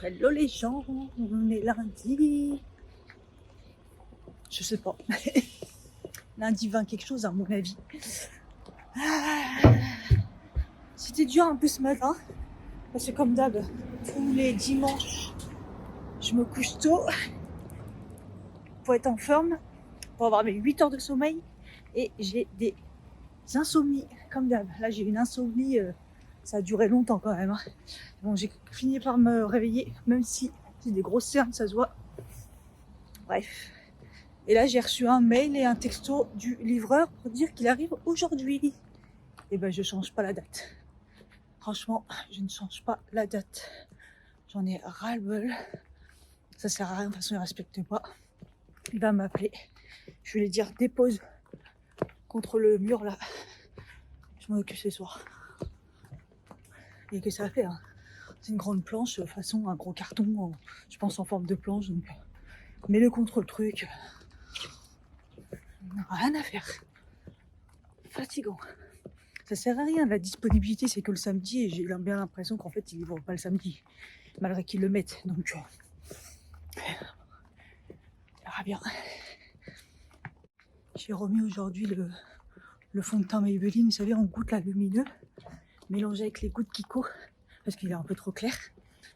Hello les gens, on est lundi. Je sais pas. Lundi 20 quelque chose à mon avis. C'était dur un peu ce matin. Parce que comme d'hab, tous les dimanches, je me couche tôt pour être en forme, pour avoir mes 8 heures de sommeil. Et j'ai des insomnies, comme d'hab. Là j'ai une insomnie, ça a duré longtemps quand même. Bon, j'ai fini par me réveiller, même si j'ai des grosses cernes, ça se voit. Bref. Et là, j'ai reçu un mail et un texto du livreur pour dire qu'il arrive aujourd'hui. Et ben, je change pas la date. Franchement, je ne change pas la date. J'en ai ras-le-bol. Ça sert à rien, de toute façon, il ne respecte pas. Il va m'appeler. Je vais lui dire dépose contre le mur là. Je m'en occupe ce soir. Et que ça a fait, hein. C'est une grande planche, de façon un gros carton, je pense en forme de planche. Donc, mets-le contre le truc. Rien à faire. Fatigant. Ça sert à rien, la disponibilité c'est que le samedi et j'ai bien l'impression qu'en fait ils livrent pas le samedi, malgré qu'ils le mettent, donc on verra bien. J'ai remis aujourd'hui le fond de teint Maybelline, vous savez en gouttes là, lumineux, mélangé avec les gouttes Kiko, parce qu'il est un peu trop clair,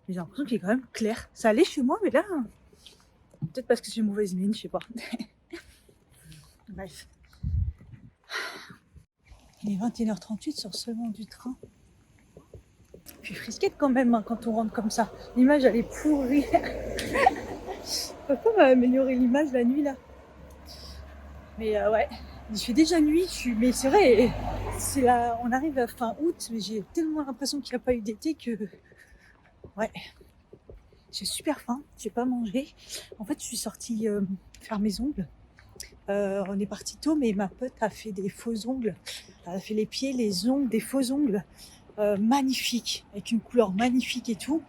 mais j'ai l'impression qu'il est quand même clair. Ça allait chez moi, mais là, peut-être parce que j'ai mauvaise mine, je sais pas. Bref. Il est 21h38 sur seulement du train. Je suis frisquette quand même hein, quand on rentre comme ça. L'image elle est pourrie. Papa m'a amélioré l'image la nuit là. Mais ouais, il fait déjà nuit. Mais c'est vrai, on arrive à fin août, mais j'ai tellement l'impression qu'il n'y a pas eu d'été que ouais, j'ai super faim. J'ai pas mangé. En fait, je suis sortie faire mes ongles. On est parti tôt, mais ma pote a fait des faux ongles. Elle a fait les pieds, les ongles, des faux ongles magnifiques, avec une couleur magnifique et tout.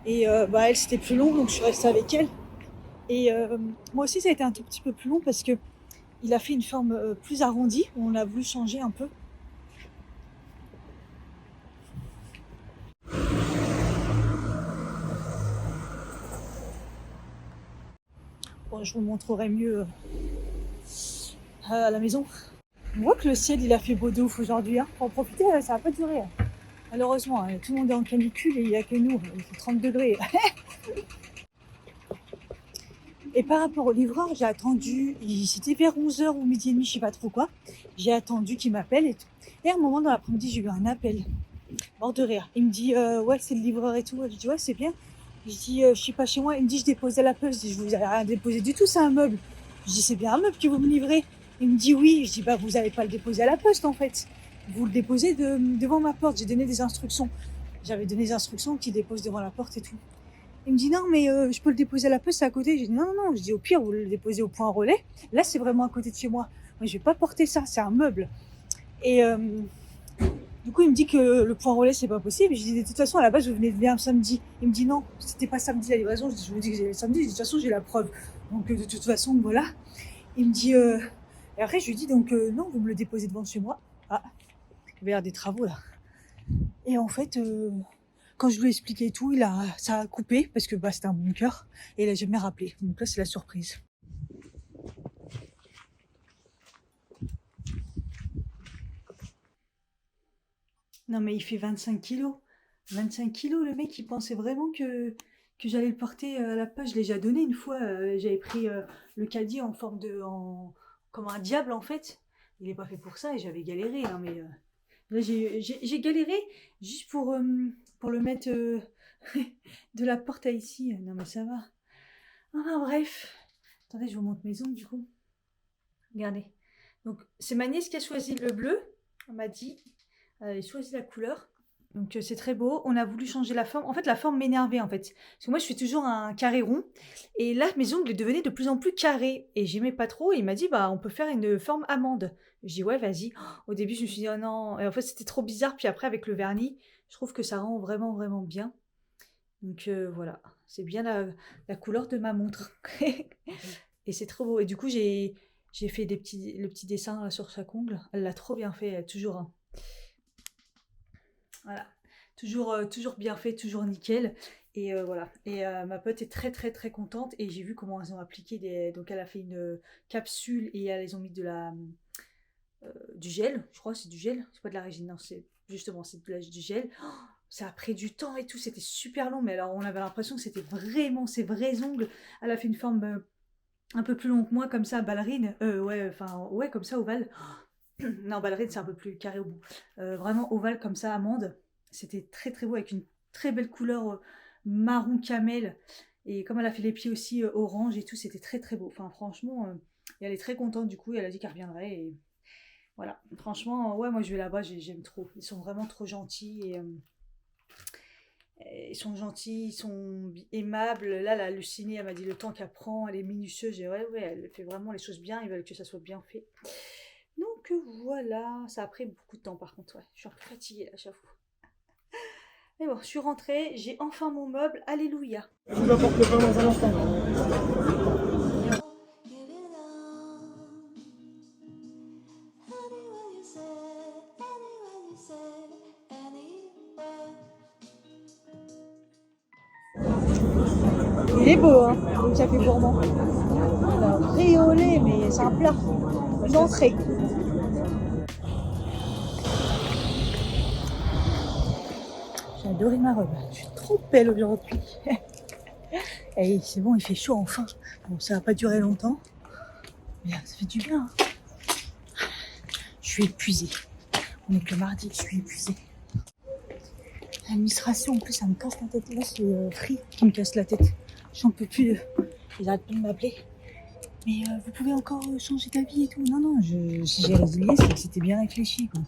Et elle, c'était plus long, donc je suis restée avec elle. Et moi aussi, ça a été un tout petit peu plus long parce que il a fait une forme plus arrondie. On a voulu changer un peu. Bon, je vous montrerai mieux à la maison. On voit que le ciel, il a fait beau de ouf aujourd'hui. Hein. Pour en profiter, ça va pas durer. Hein. Malheureusement, hein, tout le monde est en canicule et il n'y a que nous. Il fait 30 degrés. Et par rapport au livreur, j'ai attendu, c'était vers 11h ou midi et demi, je sais pas trop quoi. J'ai attendu qu'il m'appelle et tout. Et à un moment dans l'après-midi, j'ai eu un appel. Mort de rire. Il me dit, ouais, c'est le livreur et tout. Je dis, ouais, c'est bien. Je dis, je suis pas chez moi. Il me dit, je déposais la poste. Je dis, je vous ai rien déposé du tout, c'est un meuble. Je dis, c'est bien un meuble que vous me livrez. Il me dit, oui. Je dis, bah, vous n'allez pas le déposer à la poste, en fait. Vous le déposez devant ma porte. J'ai donné des instructions. J'avais donné des instructions qu'il dépose devant la porte et tout. Il me dit, non, mais je peux le déposer à la poste, c'est à côté. J'ai dit, non, non, non. Je dis, au pire, vous le déposez au point relais. Là, c'est vraiment à côté de chez moi. Moi, je vais pas porter ça, c'est un meuble. Et du coup, il me dit que le point relais, c'est pas possible. Je dis, de toute façon, à la base, je venais bien samedi. Il me dit, non, c'était pas samedi la livraison. Je vous dis que c'est samedi. Je dis, de toute façon, j'ai la preuve. Donc, de toute façon, voilà. Il me dit, et après, je lui dis, donc, non, vous me le déposez devant chez moi. Ah, il va y avoir des travaux, là. Et en fait, quand je lui ai expliqué tout, ça a coupé parce que c'était un bunker. Et il a jamais rappelé. Donc là, c'est la surprise. Non, mais il fait 25 kilos. 25 kilos, le mec, il pensait vraiment que j'allais le porter à la poste. Je l'ai déjà donné une fois. J'avais pris le caddie en forme comme un diable, en fait. Il n'est pas fait pour ça et j'avais galéré. Hein, mais là, j'ai galéré juste pour le mettre de la porte à ici. Non, mais ça va. Ah, bref. Attendez, je vous montre mes ongles, du coup. Regardez. Donc, c'est ma nièce qui a choisi le bleu. On m'a dit. Elle a choisi la couleur. Donc c'est très beau. On a voulu changer la forme. En fait, la forme m'énervait en fait. Parce que moi, je fais toujours un carré rond. Et là, mes ongles devenaient de plus en plus carrés. Et j'aimais pas trop. Et il m'a dit, bah, on peut faire une forme amande. Je dis, ouais, vas-y. Au début, je me suis dit, oh non. Et en fait, c'était trop bizarre. Puis après, avec le vernis, je trouve que ça rend vraiment, vraiment bien. Donc voilà. C'est bien la couleur de ma montre. Et c'est trop beau. Et du coup, j'ai fait le petit dessin là, sur chaque ongle. Elle l'a trop bien fait, toujours. Hein. Voilà. Toujours bien fait, toujours nickel. Et voilà. Et ma pote est très très très contente. Et j'ai vu comment elles ont appliqué des. Donc elle a fait une capsule et elles ont mis du gel. Je crois que c'est du gel. C'est pas de la résine. Non, c'est justement c'est du gel. Oh, ça a pris du temps et tout. C'était super long. Mais alors on avait l'impression que c'était vraiment ses vrais ongles. Elle a fait une forme un peu plus longue que moi, comme ça, ballerine. Ouais, enfin, ouais, comme ça, ovale. Non, ballerine, c'est un peu plus carré au bout. Vraiment ovale comme ça, amande. C'était très très beau avec une très belle couleur marron camel. Et comme elle a fait les pieds aussi orange et tout, c'était très très beau. Enfin, franchement, et elle est très contente du coup. Et elle a dit qu'elle reviendrait. Et voilà, franchement, ouais, moi je vais là-bas, j'aime trop. Ils sont vraiment trop gentils. Ils sont gentils, ils sont aimables. Là, elle a halluciné, elle m'a dit le temps qu'elle prend, elle est minutieuse. J'ai ouais, ouais, elle fait vraiment les choses bien, ils veulent que ça soit bien fait. Donc voilà, ça a pris beaucoup de temps par contre, ouais. Je suis un peu fatiguée là, j'avoue. Mais bon, je suis rentrée, j'ai enfin mon meuble, alléluia. Je vous apporte le pain dans un instant. Il est beau, hein, donc ça fait gourmand. Alors, riz au lait, mais c'est un plat, une entrée. J'ai adoré ma robe, je suis trop belle aujourd'hui. Et c'est bon, il fait chaud enfin. Bon, ça va pas durer longtemps, mais ça fait du bien. Hein. Je suis épuisée. On est que le mardi, je suis épuisée. L'administration, en plus, ça me casse la tête. Là, c'est Free qui me casse la tête. J'en peux plus. Ils arrêtent pas de m'appeler. Mais vous pouvez encore changer d'avis et tout. Non, non, si j'ai résilié, c'est que c'était bien réfléchi. Quoi.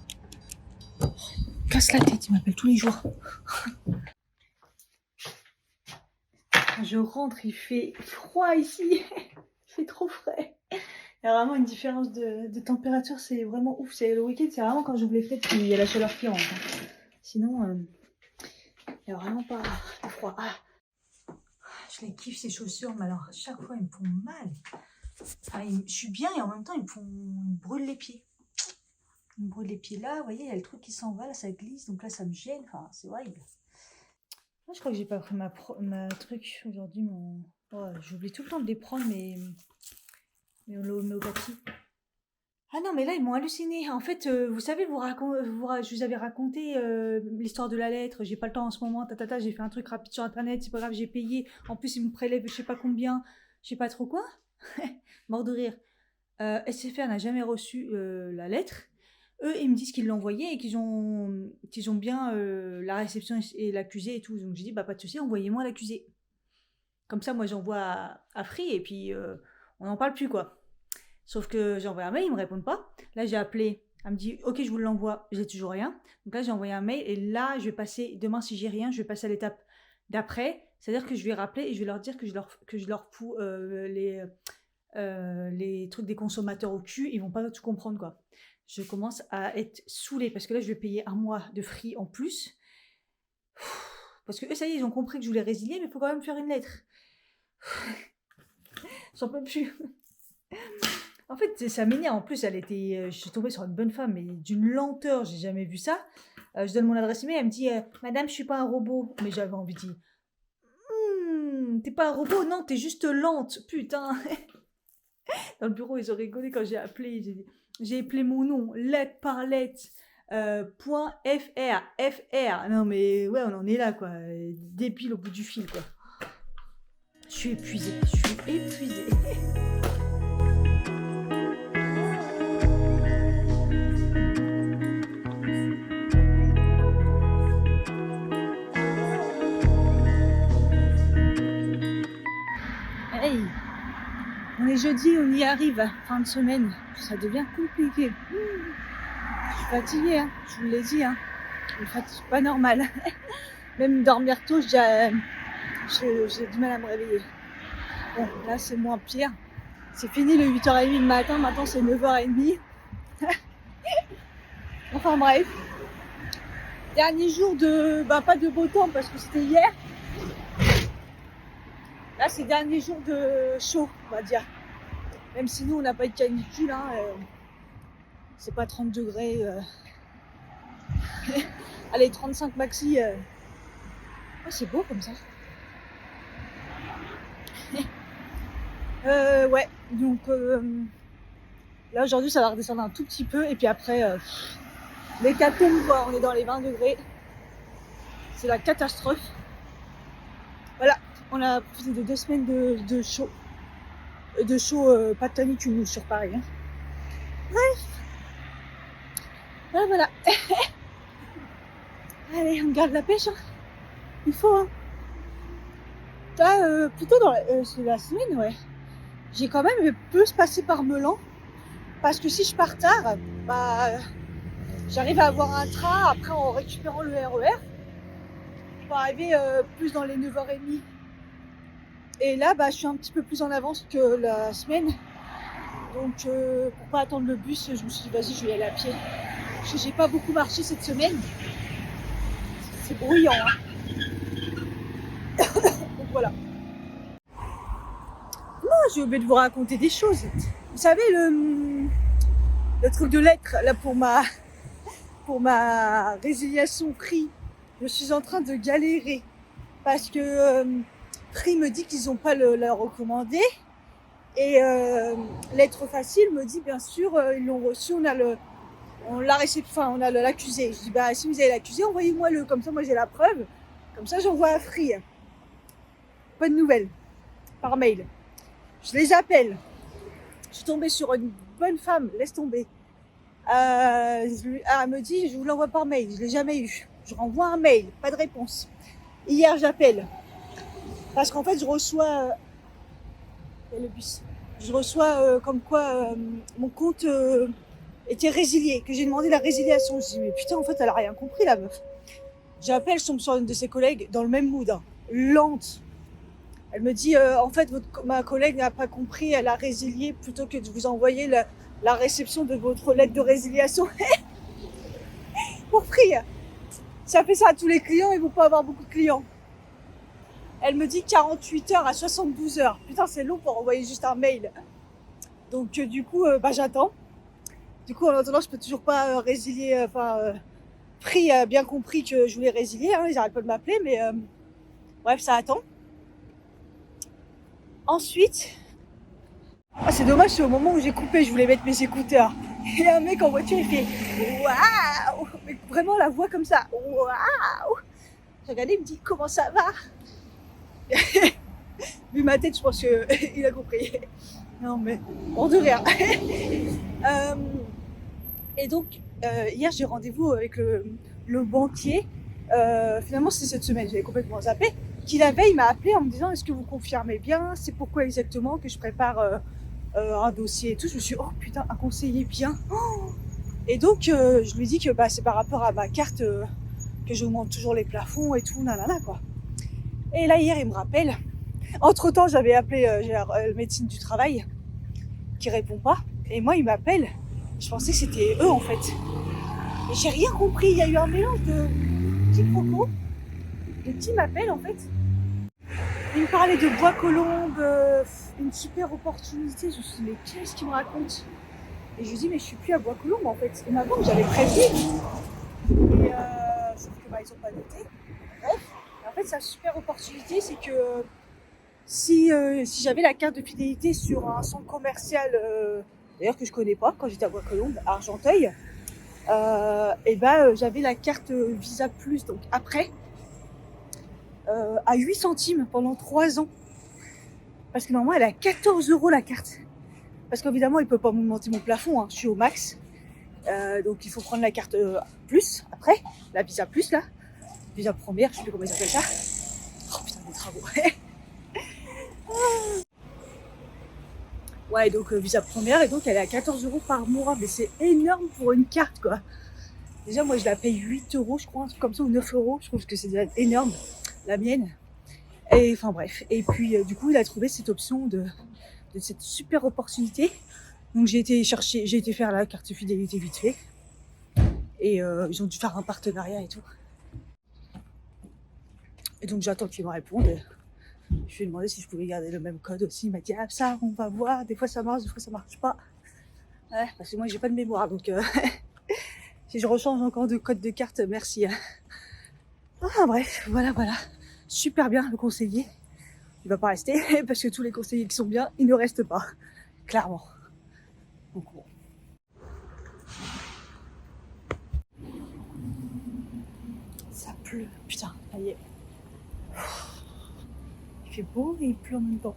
Casse la tête, il m'appelle tous les jours. Je rentre, il fait froid ici. Il fait trop frais. Il y a vraiment une différence de température, c'est vraiment ouf. C'est le week-end, c'est vraiment quand j'ouvre les fenêtres qu'il y a la chaleur qui rentre. Sinon, il n'y a vraiment pas de froid. Ah, je les kiffe ces chaussures, mais alors à chaque fois, ils me font mal. Enfin, je suis bien et en même temps, ils me brûlent les pieds. Ils me brûlent les pieds là, vous voyez, il y a le truc qui s'en va, là, ça glisse, donc là, ça me gêne. Enfin, c'est horrible. Moi, je crois que j'ai pas pris ma truc aujourd'hui. Oh, j'oublie tout le temps de les prendre, mais l'homéopathie. Ah non, mais là, ils m'ont halluciné. En fait, vous savez, je vous avais raconté l'histoire de la lettre. J'ai pas le temps en ce moment. J'ai fait un truc rapide sur Internet. C'est pas grave, j'ai payé. En plus, ils me prélèvent je sais pas combien. Je sais pas trop quoi. Mort de rire. SFR n'a jamais reçu la lettre. Eux, ils me disent qu'ils l'ont envoyée et qu'ils ont bien la réception et l'accusé et tout. Donc j'ai dit, bah pas de souci, envoyez-moi l'accusé. Comme ça, moi, j'envoie à Free et puis on n'en parle plus, quoi. Sauf que j'ai envoyé un mail, ils me répondent pas. Là, j'ai appelé, elle me dit ok, je vous l'envoie, j'ai toujours rien. Donc là, j'ai envoyé un mail et là, je vais passer, demain, si j'ai rien, je vais passer à l'étape d'après. C'est-à-dire que je vais rappeler et je vais leur dire que je leur fous les trucs des consommateurs au cul, ils vont pas tout comprendre, quoi. Je commence à être saoulée parce que là, je vais payer un mois de free en plus. Parce que eux, ça y est, ils ont compris que je voulais résilier, mais il faut quand même faire une lettre. J'en peux plus. En fait, ça m'énerve. En plus, je suis tombée sur une bonne femme, mais d'une lenteur, j'ai jamais vu ça. Je donne mon adresse email, elle me dit Madame, je suis pas un robot. Mais j'avais envie de dire t'es pas un robot, non, t'es juste lente, putain. Dans le bureau, ils ont rigolé quand j'ai appelé. J'ai appelé mon nom, lettre par lettre. Point FR. Non, mais ouais, on en est là, quoi. Débile au bout du fil, quoi. Je suis épuisée. Hey, on est jeudi, on y arrive, fin de semaine. Ça devient compliqué. Je suis fatiguée, hein. Je vous l'ai dit. Hein. C'est pas normal. Même dormir tôt, j'ai du mal à me réveiller. Bon, là, c'est moins pire. C'est fini le 8h30 le matin, maintenant c'est 9h30. Enfin bref. Dernier jour de... pas de beau temps parce que c'était hier. Là, c'est dernier jour de chaud, on va dire. Même si nous, on n'a pas de canicule. Hein, c'est pas 30 degrés. Allez, 35 maxi. Oh, c'est beau comme ça. Ouais, donc là aujourd'hui ça va redescendre un tout petit peu et puis après l'hécatombe quoi, on est dans les 20 degrés. C'est la catastrophe. Voilà, on a profité de 2 semaines de chaud. De chaud, pas de canicule sur Paris. Hein. Bref, voilà. Allez, on garde la pêche. Hein. Il faut. Hein. Là, plutôt dans la semaine, ouais. J'ai quand même plus passé par Melan. Parce que si je pars tard, bah, j'arrive à avoir un train après en récupérant le RER. Pour arriver plus dans les 9h30. Et là, bah, je suis un petit peu plus en avance que la semaine. Donc, pour pas attendre le bus, je me suis dit, vas-y, je vais y aller à pied. Parce que j'ai pas beaucoup marché cette semaine. C'est bruyant, hein. Donc voilà. Non, j'ai oublié de vous raconter des choses. Vous savez, le truc de lettres, là, pour ma résiliation prix, je suis en train de galérer. Parce que prix me dit qu'ils n'ont pas la recommandé. Et lettre facile me dit, bien sûr, ils l'ont reçu, on a l'accusé. Je dis, bah, si vous avez l'accusé, envoyez-moi comme ça, moi j'ai la preuve. Comme ça, j'envoie à Free. Pas de nouvelles. Par mail. Je les appelle. Je suis tombée sur une bonne femme, laisse tomber. Elle me dit, je vous l'envoie par mail. Je l'ai jamais eu. Je renvoie un mail, pas de réponse. Hier, j'appelle. Parce qu'en fait, je reçois... le bus. Je reçois comme quoi mon compte était résilié, que j'ai demandé la résiliation. Je dis, mais putain, en fait, elle a rien compris, la meuf. J'appelle, je tombe sur une de ses collègues dans le même mood, hein, lente. Elle me dit, en fait, ma collègue n'a pas compris, elle a résilié plutôt que de vous envoyer la réception de votre lettre de résiliation. Pour Free. Ça fait ça à tous les clients, ils vont pas avoir beaucoup de clients. Elle me dit 48 heures à 72 heures. Putain, c'est long pour envoyer juste un mail. Donc, du coup, j'attends. Du coup, en attendant, je peux toujours pas résilier. Free a bien compris que je voulais résilier. Hein, ils n'arrêtent pas de m'appeler, mais bref, ça attend. Ensuite, c'est dommage, c'est au moment où j'ai coupé, je voulais mettre mes écouteurs. Et un mec en voiture, il fait waouh, mais vraiment la voix comme ça, waouh. J'ai regardé, il me dit comment ça va. Vu ma tête, je pense qu'il a compris. Non, mais hors de rire. Et donc, hier, j'ai rendez-vous avec le banquier. Finalement, c'est cette semaine, j'avais complètement zappé. Qui la veille m'a appelé en me disant, est-ce que vous confirmez bien? C'est pourquoi exactement que je prépare un dossier et tout. Je me suis dit, oh putain, un conseiller bien. Oh. Et donc, je lui dis que c'est par rapport à ma carte que j'augmente toujours les plafonds et tout, nanana, quoi. Et là, hier, il me rappelle. Entre-temps, j'avais appelé le médecin du travail qui répond pas. Et moi, il m'appelle. Je pensais que c'était eux, en fait. Et j'ai rien compris. Il y a eu un mélange de quiproquos. Le petit m'appelle, en fait. Il me parlait de Bois-Colombes, une super opportunité. Je me suis dit, mais qu'est-ce qu'il me raconte? Et je lui dis, mais je suis plus à Bois-Colombes, en fait. Et ma banque, j'avais prévu. Et sauf que ils ont pas noté. Bref. Et en fait, sa super opportunité, c'est que si j'avais la carte de fidélité sur un centre commercial, d'ailleurs que je connais pas, quand j'étais à Bois-Colombes, à Argenteuil, j'avais la carte Visa Plus, donc après, à 8 centimes pendant 3 ans. Parce que normalement, elle est à 14 € la carte. Parce qu'évidemment, il peut pas monter mon plafond, hein, je suis au max. Donc il faut prendre la carte Plus, après, la Visa Plus, là. Visa première, je sais plus comment ils appellent ça. Oh putain, des travaux. Ouais, donc Visa première, et donc elle est à 14 € par mois. Mais c'est énorme pour une carte, quoi. Déjà, moi, je la paye 8 €, je crois, un truc comme ça, ou 9 €. Je trouve que c'est déjà énorme, la mienne. Et enfin bref. Et puis, du coup, il a trouvé cette option de cette super opportunité. Donc, j'ai été faire la carte fidélité vite fait. Et ils ont dû faire un partenariat et tout. Et donc, j'attends qu'ils me répondent. Je lui ai demandé si je pouvais garder le même code aussi. Il m'a dit, ah, ça, on va voir. Des fois, ça marche, des fois, ça marche pas. Ouais, parce que moi, j'ai pas de mémoire. Donc, si je rechange encore de code de carte, merci. Ah, bref, voilà. Super bien, le conseiller. il va pas rester parce que tous les conseillers qui sont bien, ils ne restent pas, clairement. Donc bon. Ça pleut, putain, ça y est. Il fait beau et il pleut en même temps.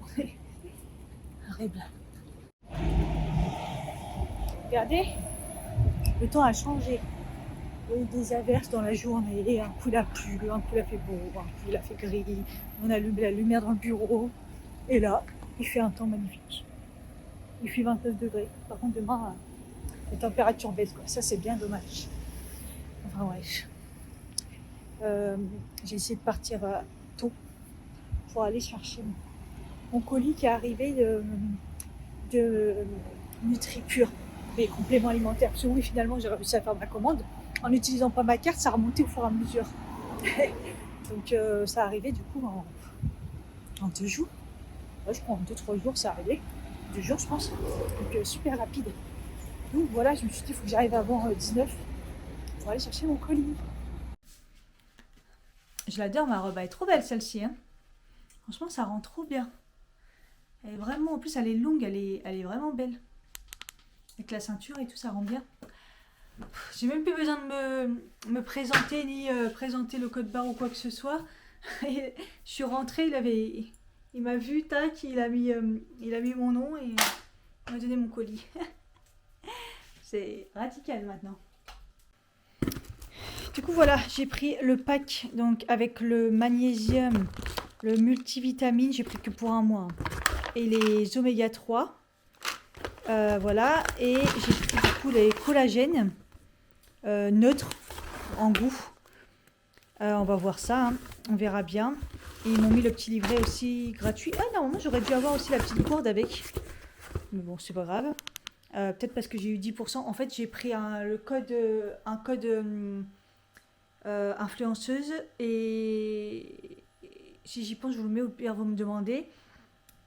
Horrible. Regardez, le temps a changé. Il y a eu des averses dans la journée, un coup il a plu, un coup il a fait beau, un coup il a fait gris. On a allumé la lumière dans le bureau. Et là, il fait un temps magnifique. Il fait 29 degrés. Par contre, demain, les températures baissent, quoi. Ça, c'est bien dommage. Enfin, ouais. J'ai essayé de partir tôt pour aller chercher mon colis qui est arrivé de NutriPure, mes compléments alimentaires. Parce que oui, finalement, j'ai réussi à faire ma commande. En n'utilisant pas ma carte, ça remontait au fur et à mesure. Donc, ça arrivait du coup en 2 jours. Ouais, je crois en 2-3 jours, ça arrivait. 2 jours, je pense. Donc, super rapide. Donc, voilà, je me suis dit, il faut que j'arrive avant 19 pour aller chercher mon colis. Je l'adore, ma robe. Elle est trop belle, celle-ci. Hein. Franchement, ça rend trop bien. Elle est vraiment, en plus, elle est longue, elle est vraiment belle. Avec la ceinture et tout, ça rend bien. J'ai même plus besoin de me présenter, ni présenter le code barre ou quoi que ce soit. Et je suis rentrée, il m'a vu, tac, il a mis mon nom et il m'a donné mon colis. C'est radical maintenant. Du coup, voilà, j'ai pris le pack donc avec le magnésium, le multivitamine, j'ai pris que pour un mois. Et les oméga 3. Voilà, et j'ai pris du coup les collagènes neutres en goût. On va voir ça, hein. On verra bien. Et ils m'ont mis le petit livret aussi gratuit. Ah normalement j'aurais dû avoir aussi la petite gourde avec. Mais bon, c'est pas grave. Peut-être parce que j'ai eu 10%. En fait, j'ai pris un code influenceuse. Et si j'y pense, je vous le mets au pire, vous me demandez.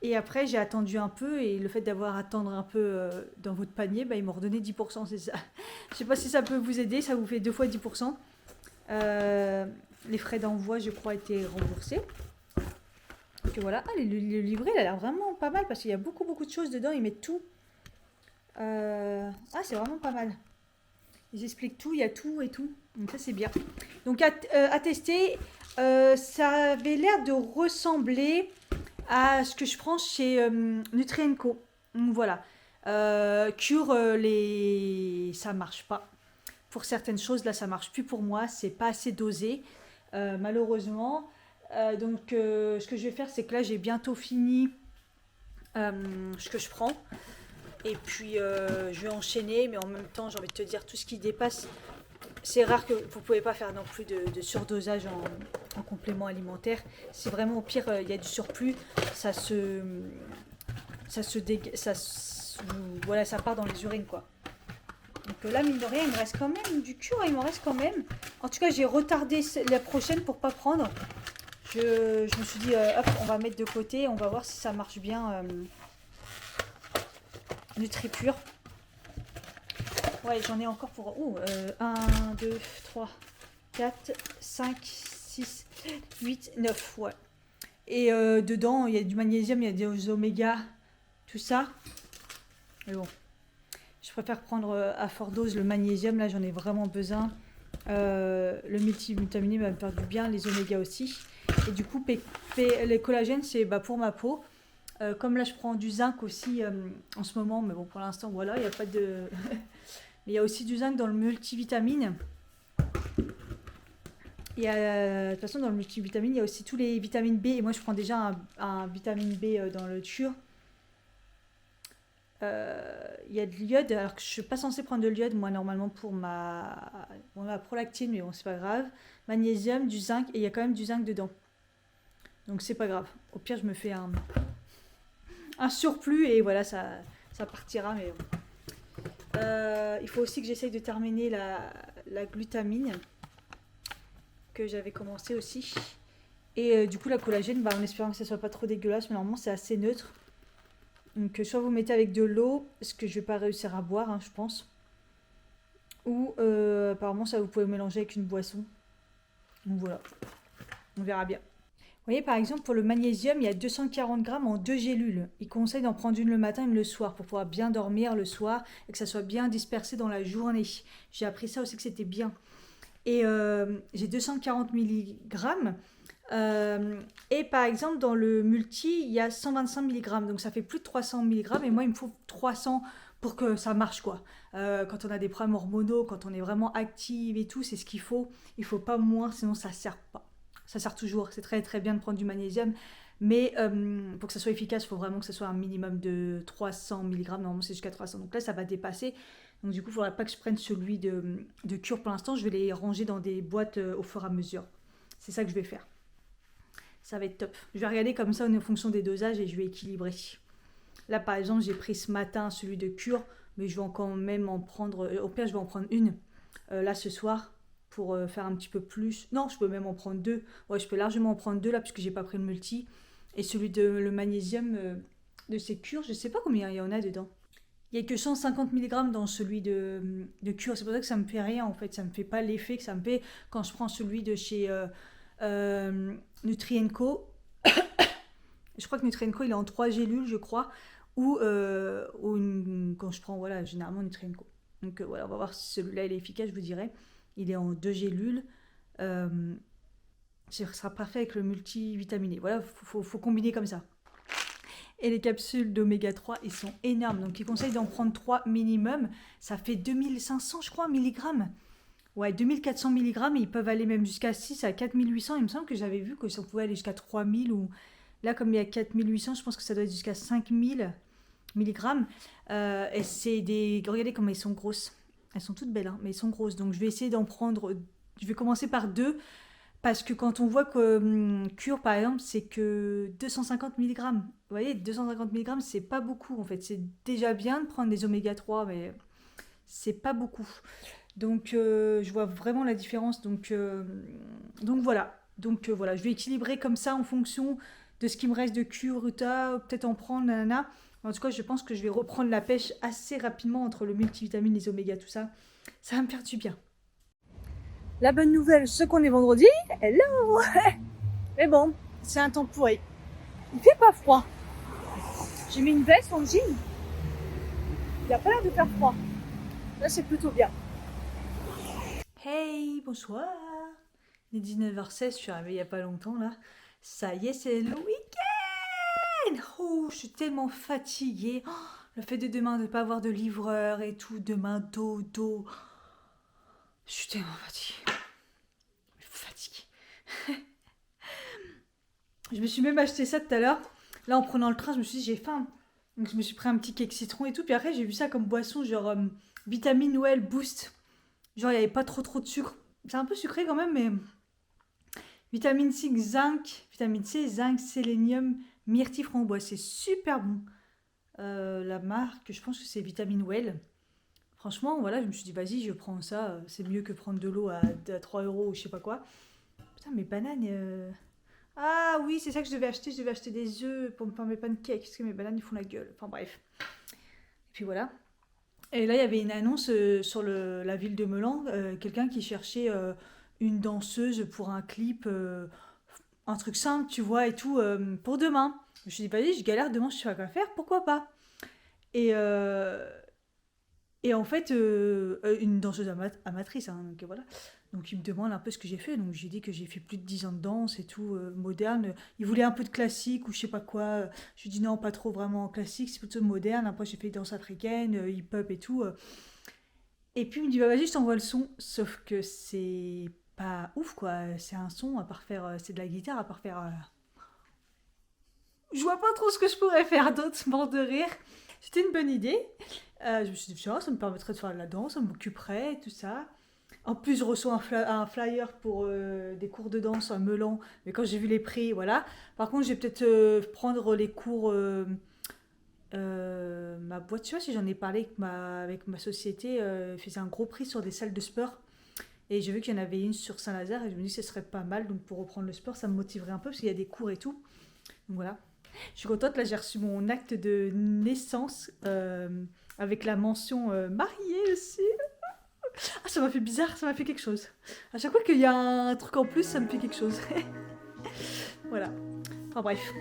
Et après, j'ai attendu un peu, et le fait d'avoir attendre un peu dans votre panier, bah, ils m'ont redonné 10%, c'est ça. Je sais pas si ça peut vous aider, ça vous fait 2 fois 10%. Les frais d'envoi, je crois, étaient remboursés. Donc voilà, le livret, il a l'air vraiment pas mal, parce qu'il y a beaucoup de choses dedans, ils mettent tout. C'est vraiment pas mal. Ils expliquent tout, il y a tout et tout. Donc ça, c'est bien. Donc à tester, ça avait l'air de ressembler à ce que je prends chez Nutri&Co. Donc voilà. Cure, ça marche pas. Pour certaines choses, là, ça marche plus pour moi. C'est pas assez dosé, malheureusement. Donc, ce que je vais faire, c'est que là, j'ai bientôt fini ce que je prends. Et puis, je vais enchaîner. Mais en même temps, j'ai envie de te dire, tout ce qui dépasse, c'est rare que vous pouvez pas faire non plus de surdosage en complément alimentaire. Si vraiment au pire il y a du surplus, voilà, ça part dans les urines quoi. Donc là mine de rien il me reste quand même du cure, il m'en reste quand même. En tout cas j'ai retardé la prochaine pour pas prendre. Je me suis dit hop on va mettre de côté, on va voir si ça marche bien NutriPure. Ouais, j'en ai encore pour 1, 2, 3, 4, 5, 6, 8, 9. Ouais. Et dedans, il y a du magnésium, il y a des oméga, tout ça. Mais bon, je préfère prendre à forte dose le magnésium. Là, j'en ai vraiment besoin. Le multivitaminé va me faire du bien, les oméga aussi. Et du coup, les collagènes, c'est pour ma peau. Comme là, je prends du zinc aussi en ce moment. Mais bon, pour l'instant, voilà, il n'y a pas de... Mais il y a aussi du zinc dans le multivitamine. Et de toute façon, dans le multivitamine, il y a aussi tous les vitamines B. Et moi, je prends déjà un vitamine B dans le Ture. Il y a de l'iode. Alors que je ne suis pas censée prendre de l'iode, moi, normalement, pour ma prolactine. Mais bon, c'est pas grave. Magnésium, du zinc. Et il y a quand même du zinc dedans. Donc, c'est pas grave. Au pire, je me fais un surplus. Et voilà, ça partira. Mais bon. Il faut aussi que j'essaye de terminer la glutamine que j'avais commencé aussi. Et du coup la collagène, en espérant que ça soit pas trop dégueulasse, mais normalement c'est assez neutre. Donc soit vous mettez avec de l'eau, ce que je vais pas réussir à boire, hein, je pense. Ou apparemment ça vous pouvez mélanger avec une boisson. Donc voilà, on verra bien. voyez, par exemple, pour le magnésium, il y a 240 grammes en 2 gélules. Il conseille d'en prendre une le matin et une le soir pour pouvoir bien dormir le soir et que ça soit bien dispersé dans la journée. J'ai appris ça aussi que c'était bien. Et j'ai 240 milligrammes. Et par exemple, dans le multi, il y a 125 milligrammes. Donc ça fait plus de 300 milligrammes. Et moi, il me faut 300 pour que ça marche, quoi. Quand on a des problèmes hormonaux, quand on est vraiment active et tout, c'est ce qu'il faut. Il faut pas moins, sinon ça sert pas. Ça sert toujours. C'est très très bien de prendre du magnésium. Mais pour que ça soit efficace, il faut vraiment que ce soit un minimum de 300 milligrammes. Normalement, c'est jusqu'à 300. Donc là, ça va dépasser. Donc du coup, il ne faudrait pas que je prenne celui de cure pour l'instant. Je vais les ranger dans des boîtes au fur et à mesure. C'est ça que je vais faire. Ça va être top. Je vais regarder comme ça en fonction des dosages et je vais équilibrer. Là, par exemple, j'ai pris ce matin celui de cure, mais je vais quand même en prendre... au pire, je vais en prendre une là ce soir pour faire un petit peu plus. Non, je peux même en prendre 2. Ouais, je peux largement en prendre 2 là puisque j'ai pas pris le multi. Et celui de le magnésium de ces cures, je sais pas combien il y en a dedans. Il n'y a que 150 milligrammes dans celui de cure. C'est pour ça que ça me fait rien en fait. Ça me fait pas l'effet que ça me fait quand je prends celui de chez Nutri&Co. Je crois que Nutri&Co il est en 3 gélules, je crois. Ou quand je prends, voilà, généralement Nutri&Co. Donc voilà, on va voir si celui-là il est efficace, je vous dirai. Il est en 2 gélules. Ce sera parfait avec le multivitaminé. Voilà, faut combiner comme ça. Et les capsules d'oméga 3, ils sont énormes. Donc, ils conseillent d'en prendre 3 minimum. Ça fait 2500, je crois, milligrammes. Ouais, 2400 milligrammes. Et ils peuvent aller même jusqu'à 6 à 4800. Il me semble que j'avais vu que ça pouvait aller jusqu'à 3000. Ou... Là, comme il y a 4800, je pense que ça doit être jusqu'à 5000 milligrammes. Et c'est des... Regardez comment elles sont grosses. Elles sont toutes belles, hein, mais elles sont grosses. Donc, je vais essayer d'en prendre... Je vais commencer par 2. Parce que quand on voit que cure, par exemple, c'est que 250 milligrammes. Vous voyez, 250 milligrammes, c'est pas beaucoup en fait. C'est déjà bien de prendre des oméga 3, mais c'est pas beaucoup. Donc, je vois vraiment la différence. Donc voilà. Donc voilà, je vais équilibrer comme ça en fonction de ce qui me reste de cure, peut-être en prendre, nanana. En tout cas, je pense que je vais reprendre la pêche assez rapidement entre le multivitamine, les oméga, tout ça. Ça va me faire du bien. La bonne nouvelle, ce qu'on est vendredi, hello. Mais bon, c'est un temps pourri. Il fait pas froid. J'ai mis une veste en jean. Il a pas l'air de faire froid. Là, c'est plutôt bien. Hey, bonsoir. Il est 19h16, je suis arrivée il y a pas longtemps là. Ça y est, c'est le week-end. Oh, je suis tellement fatiguée. Oh, le fait de demain de ne pas avoir de livreur et tout, demain dodo. Je suis tellement fatiguée. Je me suis même acheté ça tout à l'heure. Là, en prenant le train, je me suis dit, j'ai faim. Donc, je me suis pris un petit cake citron et tout. Puis après, j'ai vu ça comme boisson, genre vitamine Noël Boost. Genre, il n'y avait pas trop de sucre. C'est un peu sucré quand même, mais vitamine C, zinc, sélénium, myrtille framboise. C'est super bon. La marque, je pense que c'est Vitamine Well. Franchement, voilà, je me suis dit, vas-y, je prends ça. C'est mieux que prendre de l'eau à 3 euros ou je sais pas quoi. Putain, mes bananes... Ah oui, c'est ça que je devais acheter. Je devais acheter des œufs pour me faire mes pancakes parce que mes bananes ils font la gueule. Enfin bref. Et puis voilà. Et là, il y avait une annonce sur la ville de Melan. Quelqu'un qui cherchait une danseuse pour un clip. Un truc simple, tu vois, et tout, pour demain. Je me suis dit, vas-y, je galère demain, je sais pas quoi faire. Pourquoi pas. Et en fait, une danseuse amatrice, hein, donc voilà. Donc il me demande un peu ce que j'ai fait. Donc j'ai dit que j'ai fait plus de 10 ans de danse et tout, moderne. Il voulait un peu de classique ou je sais pas quoi. Je lui ai dit non, pas trop vraiment classique, c'est plutôt moderne. Après j'ai fait danse africaine, hip-hop et tout. Et puis il me dit, bah vas-y, je t'envoie le son. Sauf que c'est pas ouf quoi. C'est un son, à part faire, c'est de la guitare, à part faire... Je vois pas trop ce que je pourrais faire d'autre, mort de rire. C'était une bonne idée. Je me suis dit, ça me permettrait de faire de la danse, ça m'occuperait, tout ça. En plus, je reçois un flyer pour des cours de danse à Melan. Mais quand j'ai vu les prix, voilà. Par contre, je vais peut-être prendre les cours... ma boîte, tu vois, si j'en ai parlé avec ma société, faisait un gros prix sur des salles de sport. Et j'ai vu qu'il y en avait une sur Saint-Nazaire et je me dis que ce serait pas mal. Donc pour reprendre le sport, ça me motiverait un peu parce qu'il y a des cours et tout. Donc voilà. Je suis contente, là j'ai reçu mon acte de naissance avec la mention mariée aussi. Ah, ça m'a fait bizarre, ça m'a fait quelque chose. À chaque fois qu'il y a un truc en plus, ça me fait quelque chose. Voilà. Enfin bref.